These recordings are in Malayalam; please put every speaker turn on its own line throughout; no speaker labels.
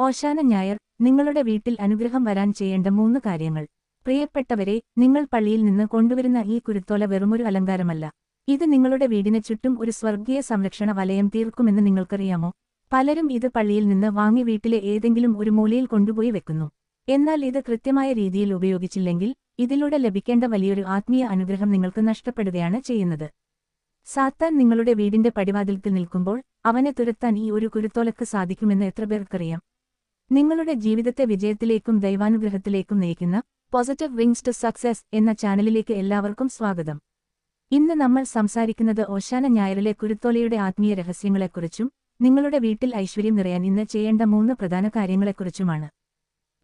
ഓശാന ഞായർ, നിങ്ങളുടെ വീട്ടിൽ അനുഗ്രഹം വരാൻ ചെയ്യേണ്ട 3 കാര്യങ്ങൾ. പ്രിയപ്പെട്ടവരെ, നിങ്ങൾ പള്ളിയിൽ നിന്ന് കൊണ്ടുവരുന്ന ഈ കുരുത്തോല വെറുമൊരു അലങ്കാരമല്ല. ഇത് നിങ്ങളുടെ വീടിന് ചുറ്റും ഒരു സ്വർഗീയ സംരക്ഷണ വലയം തീർക്കുമെന്ന് നിങ്ങൾക്കറിയാമോ? പലരും ഇത് പള്ളിയിൽ നിന്ന് വാങ്ങി വീട്ടിലെ ഏതെങ്കിലും ഒരു മൂലയിൽ കൊണ്ടുപോയി വെക്കുന്നു. എന്നാൽ ഇത് കൃത്യമായ രീതിയിൽ ഉപയോഗിച്ചില്ലെങ്കിൽ, ഇതിലൂടെ ലഭിക്കേണ്ട വലിയൊരു ആത്മീയ അനുഗ്രഹം നിങ്ങൾക്ക് നഷ്ടപ്പെടുകയാണ് ചെയ്യുന്നത്. സാത്താൻ നിങ്ങളുടെ വീടിന്റെ പടിവാതിൽക്ക് നിൽക്കുമ്പോൾ അവനെ തുരത്താൻ ഈ ഒരു കുരുത്തോലക്ക് സാധിക്കുമെന്ന് എത്ര പേർക്കറിയാം? നിങ്ങളുടെ ജീവിതത്തെ വിജയത്തിലേക്കും ദൈവാനുഗ്രഹത്തിലേക്കും നയിക്കുന്ന പോസിറ്റീവ് വിങ്സ് ടു സക്സസ് എന്ന ചാനലിലേക്ക് എല്ലാവർക്കും സ്വാഗതം. ഇന്ന് നമ്മൾ സംസാരിക്കുന്നത് ഓശാന ഞായറിലെ കുരുത്തോലയുടെ ആത്മീയ രഹസ്യങ്ങളെക്കുറിച്ചും നിങ്ങളുടെ വീട്ടിൽ ഐശ്വര്യം നിറയാൻ ഇന്ന് ചെയ്യേണ്ട 3 പ്രധാന കാര്യങ്ങളെക്കുറിച്ചുമാണ്.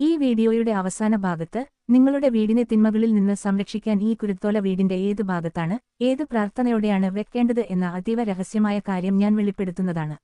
ഈ വീഡിയോയുടെ അവസാന ഭാഗത്ത് നിങ്ങളുടെ വീടിനെ തിന്മകളിൽ നിന്ന് സംരക്ഷിക്കാൻ ഈ കുരുത്തോല വീടിന്റെ ഏത് ഭാഗത്താണ്, ഏത് പ്രാർത്ഥനയോടെയാണ് വെക്കേണ്ടത് എന്ന അതീവ രഹസ്യമായ കാര്യം ഞാൻ വെളിപ്പെടുത്തുന്നതാണ്.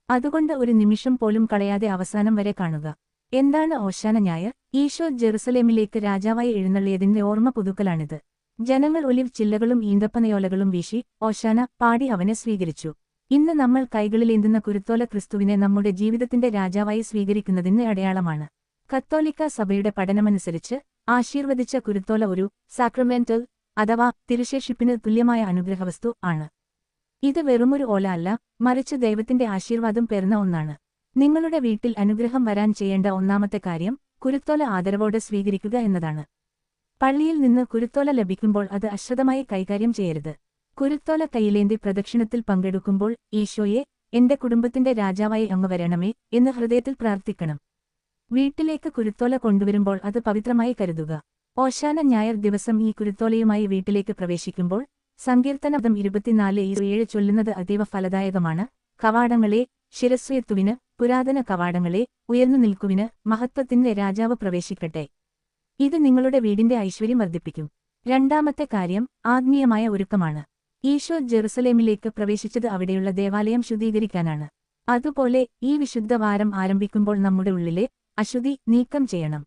അതുകൊണ്ട് ഒരു നിമിഷം പോലും കളയാതെ അവസാനം വരെ കാണുക. എന്താണ് ഓശാന ഞായർ? ഈശോ ജെറുസലേമിലേക്ക് രാജാവായി എഴുന്നള്ളിയതിന്റെ ഓർമ്മ പുതുക്കലാണിത്. ജനങ്ങൾ ഒലിവ് ചില്ലകളും ഈന്തപ്പനയോലകളും വീശി ഓശാന പാടി അവനെ സ്വീകരിച്ചു. ഇന്ന് നമ്മൾ കൈകളിലേന്തുന്ന കുരുത്തോല ക്രിസ്തുവിനെ നമ്മുടെ ജീവിതത്തിന്റെ രാജാവായി സ്വീകരിക്കുന്നതിന് അടയാളമാണ്. കത്തോലിക്ക സഭയുടെ പഠനമനുസരിച്ച് ആശീർവദിച്ച കുരുത്തോല ഒരു സാക്രമെന്റൽ അഥവാ തിരുശേഷിപ്പിന് തുല്യമായ അനുഗ്രഹവസ്തു ആണ്. ഇത് വെറുമൊരു ഓല അല്ല, മറിച്ച് ദൈവത്തിന്റെ ആശീർവാദം പേർന്ന ഒന്നാണ്. നിങ്ങളുടെ വീട്ടിൽ അനുഗ്രഹം വരാൻ ചെയ്യേണ്ട ഒന്നാമത്തെ കാര്യം കുരുത്തോല ആദരവോടെ സ്വീകരിക്കുക എന്നതാണ്. പള്ളിയിൽ നിന്ന് കുരുത്തോല ലഭിക്കുമ്പോൾ അത് അശ്രദ്ധമായി കൈകാര്യം ചെയ്യരുത്. കുരുത്തോല കൈയിലേന്തി പ്രദക്ഷിണത്തിൽ പങ്കെടുക്കുമ്പോൾ ഈശോയെ, എന്റെ കുടുംബത്തിന്റെ രാജാവായി അങ്ങ് വരണമേ എന്ന് ഹൃദയത്തിൽ പ്രാർത്ഥിക്കണം. വീട്ടിലേക്ക് കുരുത്തോല കൊണ്ടുവരുമ്പോൾ അത് പവിത്രമായി കരുതുക. ഓശാന ഞായർ ദിവസം ഈ കുരുത്തോലയുമായി വീട്ടിലേക്ക് പ്രവേശിക്കുമ്പോൾ സങ്കീർത്തനം 24:7 ചൊല്ലുന്നത് അതീവ ഫലദായകമാണ്. കവാടങ്ങളെ ശിരസ്സുയർത്തുവിന്, പുരാതന കവാടങ്ങളെ ഉയർന്നു നിൽക്കുവിന്, മഹത്വത്തിന്റെ രാജാവ് പ്രവേശിക്കട്ടെ. ഇത് നിങ്ങളുടെ വീടിന്റെ ഐശ്വര്യം വർദ്ധിപ്പിക്കും. രണ്ടാമത്തെ കാര്യം ആത്മീയമായ ഒരുക്കമാണ്. ഈശോ ജെറുസലേമിലേക്ക് പ്രവേശിച്ചത് അവിടെയുള്ള ദേവാലയം ശുദ്ധീകരിക്കാനാണ്. അതുപോലെ ഈ വിശുദ്ധ വാരം ആരംഭിക്കുമ്പോൾ നമ്മുടെ ഉള്ളിലെ അശുദ്ധി നീക്കം ചെയ്യണം.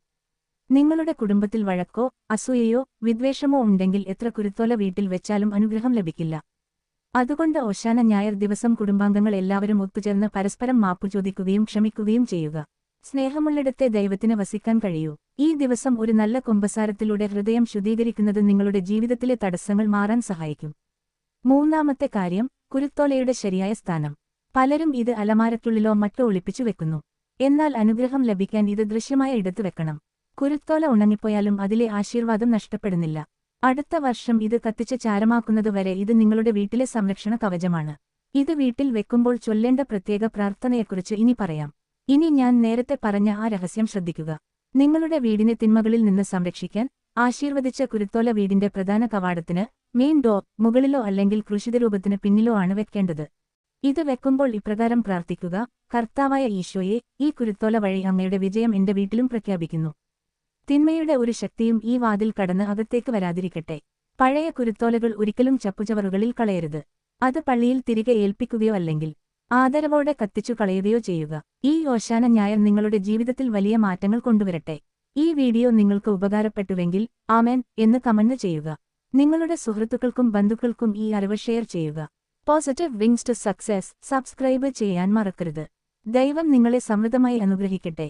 നിങ്ങളുടെ കുടുംബത്തിൽ വഴക്കോ അസൂയയോ വിദ്വേഷമോ ഉണ്ടെങ്കിൽ എത്ര കുരുത്തോല വീട്ടിൽ വെച്ചാലും അനുഗ്രഹം ലഭിക്കില്ല. അതുകൊണ്ട് ഓശാന ഞായർ ദിവസം കുടുംബാംഗങ്ങൾ എല്ലാവരും ഒത്തുചേർന്ന് പരസ്പരം മാപ്പു ചോദിക്കുകയും ക്ഷമിക്കുകയും ചെയ്യുക. സ്നേഹമുള്ളിടത്തെ ദൈവത്തിന് വസിക്കാൻ കഴിയൂ. ഈ ദിവസം ഒരു നല്ല കുമ്പസാരത്തിലൂടെ ഹൃദയം ശുദ്ധീകരിക്കുന്നത് നിങ്ങളുടെ ജീവിതത്തിലെ തടസ്സങ്ങൾ മാറാൻ സഹായിക്കും. മൂന്നാമത്തെ കാര്യം കുരുത്തോലയുടെ ശരിയായ സ്ഥാനം. പലരും ഇത് അലമാരയ്ക്കുള്ളിലോ മറ്റോ ഒളിപ്പിച്ചു വെക്കുന്നു. എന്നാൽ അനുഗ്രഹം ലഭിക്കാൻ ഇത് ദൃശ്യമായ ഇടത്ത് വെക്കണം. കുരുത്തോല ഉണങ്ങിപ്പോയാലും അതിലെ ആശീർവാദം നഷ്ടപ്പെടുന്നില്ല. അടുത്ത വർഷം ഇത് കത്തിച്ച് ചാരമാക്കുന്നതുവരെ ഇത് നിങ്ങളുടെ വീട്ടിലെ സംരക്ഷണ കവചമാണ്. ഇത് വീട്ടിൽ വെക്കുമ്പോൾ ചൊല്ലേണ്ട പ്രത്യേക പ്രാർത്ഥനയെക്കുറിച്ച് ഇനി പറയാം. ഇനി ഞാൻ നേരത്തെ പറഞ്ഞ ആ രഹസ്യം ശ്രദ്ധിക്കുക. നിങ്ങളുടെ വീടിനെ തിന്മകളിൽ നിന്ന് സംരക്ഷിക്കാൻ ആശീർവദിച്ച കുരുത്തോല വീടിന്റെ പ്രധാന കവാടത്തിന് മെയിൻ ഡോർ മുകളിലോ അല്ലെങ്കിൽ ക്രൂശിതരൂപത്തിന് പിന്നിലോ ആണ് വെക്കേണ്ടത്. ഇത് വെക്കുമ്പോൾ ഇപ്രകാരം പ്രാർത്ഥിക്കുക: കർത്താവായ ഈശോയെ, ഈ കുരുത്തോല വഴി അങ്ങയുടെ വിജയം എന്റെ വീട്ടിലും പ്രഖ്യാപിക്കുന്നു. തിന്മയുടെ ഒരു ശക്തിയും ഈ വാതിൽ കടന്ന് അകത്തേക്ക് വരാതിരിക്കട്ടെ. പഴയ കുരുത്തോലകൾ ഒരിക്കലും ചപ്പുചവറുകളിൽ കളയരുത്. അത് പള്ളിയിൽ തിരികെ ഏൽപ്പിക്കുകയോ അല്ലെങ്കിൽ ആദരവോടെ കത്തിച്ചു കളയുകയോ ചെയ്യുക. ഈ ഓശാന ഞായർ നിങ്ങളുടെ ജീവിതത്തിൽ വലിയ മാറ്റങ്ങൾ കൊണ്ടുവരട്ടെ. ഈ വീഡിയോ നിങ്ങൾക്ക് ഉപകാരപ്പെട്ടുവെങ്കിൽ ആമേൻ എന്ന് കമന്റ് ചെയ്യുക. നിങ്ങളുടെ സുഹൃത്തുക്കൾക്കും ബന്ധുക്കൾക്കും ഈ അറിവ് ഷെയർ ചെയ്യുക. Positive wings to success subscribe ചെയ്യാൻ മറക്കരുത്. ദൈവം നിങ്ങളെ സമൃദ്ധമായി അനുഗ്രഹിക്കട്ടെ.